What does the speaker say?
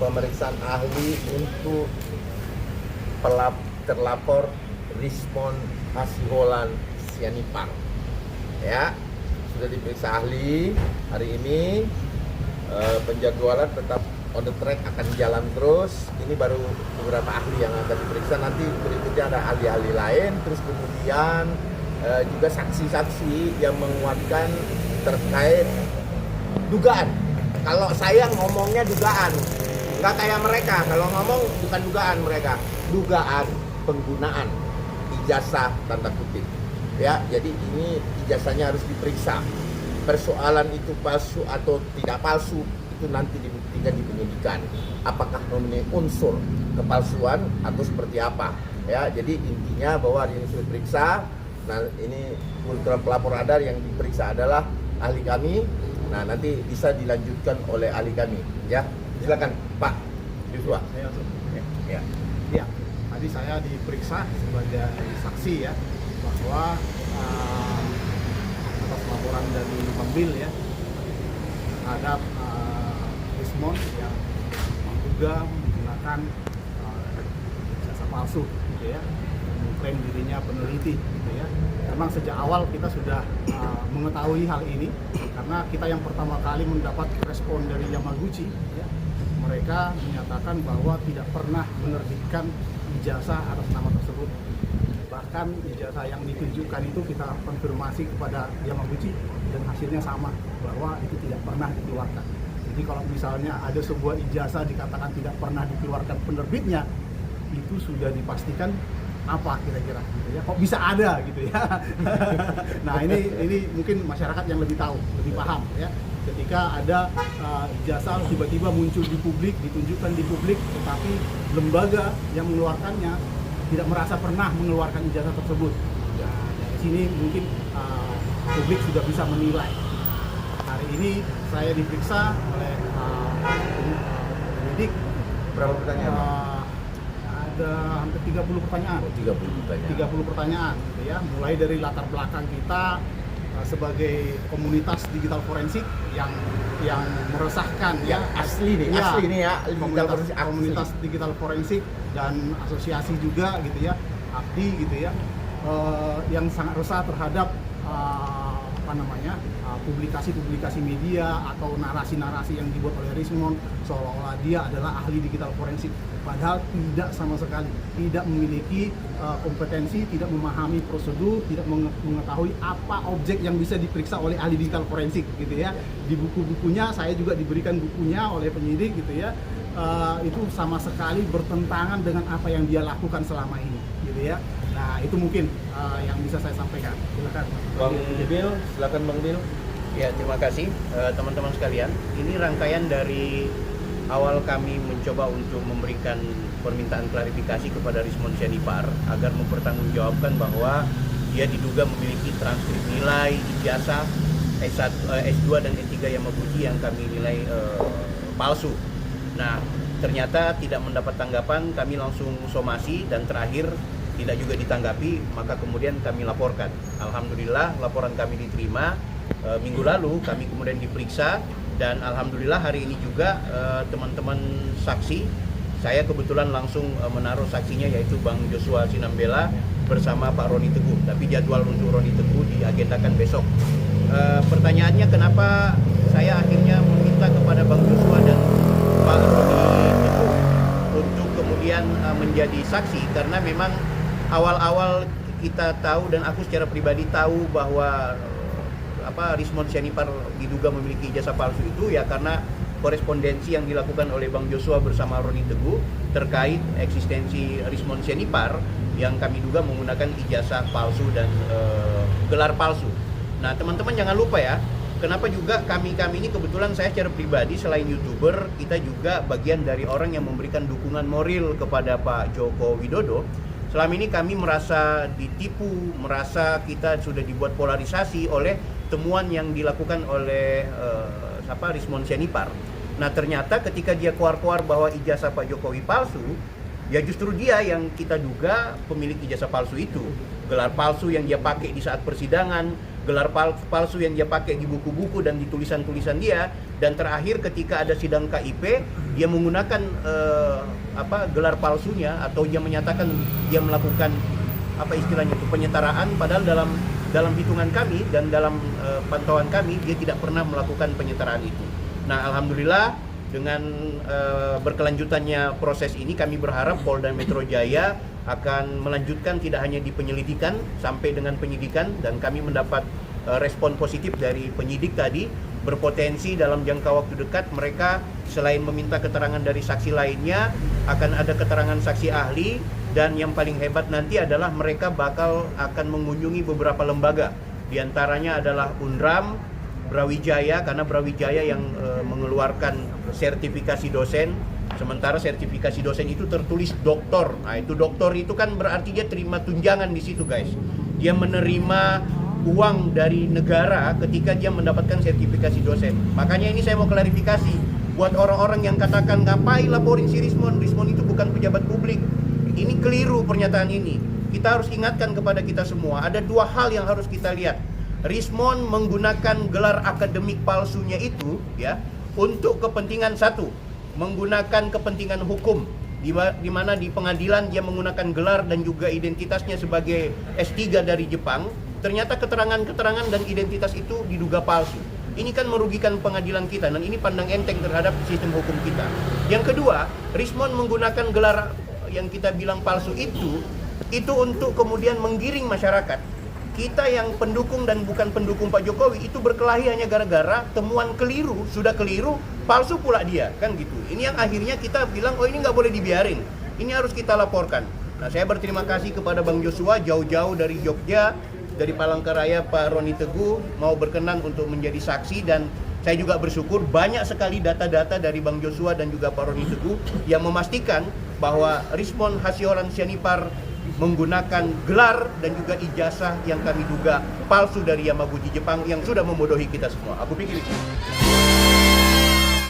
pemeriksaan ahli untuk terlapor Rismond Hasiholan Sianipar. Ya, sudah diperiksa ahli hari ini. Penjadwalan tetap on the track, akan jalan terus. Ini baru beberapa ahli yang akan diperiksa, nanti berikutnya ada ahli-ahli lain, terus kemudian juga saksi-saksi yang menguatkan terkait dugaan. Kalau saya ngomongnya dugaan, nggak kayak mereka. Kalau ngomong bukan dugaan mereka, dugaan penggunaan ijazah tanda kutip. Ya, jadi ini ijazahnya harus diperiksa. Persoalan itu palsu atau tidak palsu itu nanti dibuktikan di penyidikan. Apakah memenuhi unsur kepalsuan atau seperti apa? Ya, jadi intinya bahwa hari ini sudah diperiksa. Nah, ini kebetulan pelapor radar yang diperiksa adalah ahli kami. Nah, nanti bisa dilanjutkan oleh ahli kami. Ya, silakan Pak Joshua. Saya langsung. Ya. Ya, tadi saya diperiksa sebagai saksi ya, bahwa atas laporan dari Bang Bill ya terhadap Rismond yang menduga menggunakan jasa palsu gitu ya, mengklaim dirinya peneliti gitu ya. Memang sejak awal kita sudah mengetahui hal ini karena kita yang pertama kali mendapat respon dari Yamaguchi ya. Mereka menyatakan bahwa tidak pernah menerbitkan ijazah atas nama tersebut. Bahkan ijazah yang ditunjukkan itu kita konfirmasi kepada Yamaguchi dan hasilnya sama, bahwa itu tidak pernah dikeluarkan. Jadi kalau misalnya ada sebuah ijazah dikatakan tidak pernah dikeluarkan penerbitnya, itu sudah dipastikan apa kira-kira gitu ya, kok bisa ada gitu ya. Nah, ini mungkin masyarakat yang lebih tahu, lebih paham ya. Ketika ada ijazah tiba-tiba muncul di publik, ditunjukkan di publik, tetapi lembaga yang mengeluarkannya tidak merasa pernah mengeluarkan ijazah tersebut. Ya, dari sini mungkin publik sudah bisa menilai. Hari ini saya diperiksa oleh penyidik. Berapa pertanyaan? Ada hampir 30 pertanyaan. 30 pertanyaan. 30 pertanyaan gitu ya. Mulai dari latar belakang kita sebagai komunitas digital forensik yang meresahkan Yang ya, asli nih, ya, asli nih ya, komunitas digital forensik dan asosiasi juga gitu ya, APDI gitu ya, yang sangat resah terhadap publikasi-publikasi media atau narasi-narasi yang dibuat oleh Rismond seolah-olah dia adalah ahli digital forensik, padahal tidak sama sekali, tidak memiliki kompetensi, tidak memahami prosedur, tidak mengetahui apa objek yang bisa diperiksa oleh ahli digital forensik gitu ya. Di buku-bukunya, saya juga diberikan bukunya oleh penyidik gitu ya, itu sama sekali bertentangan dengan apa yang dia lakukan selama ini gitu ya. Nah, itu mungkin yang bisa saya sampaikan. Silakan Bang Bill, silakan Bang Bill. Ya, terima kasih teman-teman sekalian. Ini rangkaian dari awal kami mencoba untuk memberikan permintaan klarifikasi kepada Rismond Sianipar agar mempertanggungjawabkan bahwa dia diduga memiliki transkrip nilai ijazah S1, S2 dan S3 Yamaguchi yang kami nilai palsu. Nah, ternyata tidak mendapat tanggapan, kami langsung somasi dan terakhir tidak juga ditanggapi, maka kemudian kami laporkan. Alhamdulillah laporan kami diterima. Minggu lalu kami kemudian diperiksa dan alhamdulillah hari ini juga teman-teman saksi, saya kebetulan langsung menaruh saksinya yaitu Bang Joshua Sinambela bersama Pak Roni Teguh, tapi jadwal untuk Roni Teguh diagendakan besok. Pertanyaannya kenapa saya akhirnya meminta kepada Bang Joshua dan Pak Roni Teguh untuk kemudian menjadi saksi, karena memang awal-awal kita tahu dan aku secara pribadi tahu bahwa Rismond Sianipar diduga memiliki ijazah palsu itu ya karena korespondensi yang dilakukan oleh Bang Joshua bersama Roni Teguh terkait eksistensi Rismond Sianipar yang kami duga menggunakan ijazah palsu dan gelar palsu. Nah, teman-teman jangan lupa ya, kenapa juga kami ini kebetulan saya secara pribadi selain YouTuber, kita juga bagian dari orang yang memberikan dukungan moral kepada Pak Joko Widodo. Selama ini kami merasa ditipu, merasa kita sudah dibuat polarisasi oleh temuan yang dilakukan oleh Rismond Sianipar. Nah, ternyata ketika dia keluar bahwa ijazah Pak Jokowi palsu, ya justru dia yang kita duga pemilik ijazah palsu itu. gelar palsu yang dia pakai di saat persidangan, gelar palsu yang dia pakai di buku-buku dan di tulisan-tulisan dia, dan terakhir ketika ada sidang KIP dia menggunakan gelar palsunya, atau dia menyatakan dia melakukan istilahnya itu penyetaraan, padahal dalam hitungan kami dan dalam pantauan kami dia tidak pernah melakukan penyetaraan itu. Nah, alhamdulillah dengan berkelanjutannya proses ini, kami berharap Polda Metro Jaya akan melanjutkan tidak hanya di penyelidikan sampai dengan penyidikan, dan kami mendapat respon positif dari penyidik tadi. Berpotensi dalam jangka waktu dekat mereka selain meminta keterangan dari saksi lainnya, akan ada keterangan saksi ahli, dan yang paling hebat nanti adalah mereka akan mengunjungi beberapa lembaga. Di antaranya adalah UNRAM, Brawijaya, karena Brawijaya yang mengeluarkan sertifikasi dosen, sementara sertifikasi dosen itu tertulis doktor. Nah, itu doktor itu kan berarti dia terima tunjangan di situ, guys. Dia menerima uang dari negara ketika dia mendapatkan sertifikasi dosen. Makanya ini saya mau klarifikasi buat orang-orang yang katakan ngapain laporin si Rismon itu bukan pejabat publik. Ini keliru pernyataan ini. Kita harus ingatkan kepada kita semua, ada dua hal yang harus kita lihat. Rismon menggunakan gelar akademik palsunya itu ya untuk kepentingan satu, menggunakan kepentingan hukum, di mana di pengadilan dia menggunakan gelar dan juga identitasnya sebagai S3 dari Jepang. Ternyata keterangan-keterangan dan identitas itu diduga palsu. Ini kan merugikan pengadilan kita, dan ini pandang enteng terhadap sistem hukum kita. Yang kedua, Rismon menggunakan gelar yang kita bilang palsu itu untuk kemudian menggiring masyarakat. Kita yang pendukung dan bukan pendukung Pak Jokowi itu berkelahi hanya gara-gara temuan keliru, sudah keliru, palsu pula dia, kan gitu. Ini yang akhirnya kita bilang, oh ini nggak boleh dibiarin, ini harus kita laporkan. Nah, saya berterima kasih kepada Bang Joshua jauh-jauh dari Jogja, dari Palangkaraya, Pak Roni Teguh mau berkenan untuk menjadi saksi, dan saya juga bersyukur banyak sekali data-data dari Bang Joshua dan juga Pak Roni Teguh yang memastikan bahwa Rismon Hasihorlan Sianipar menggunakan gelar dan juga ijazah yang kami duga palsu dari Yamaguchi Jepang yang sudah membodohi kita semua. Aku pikir itu.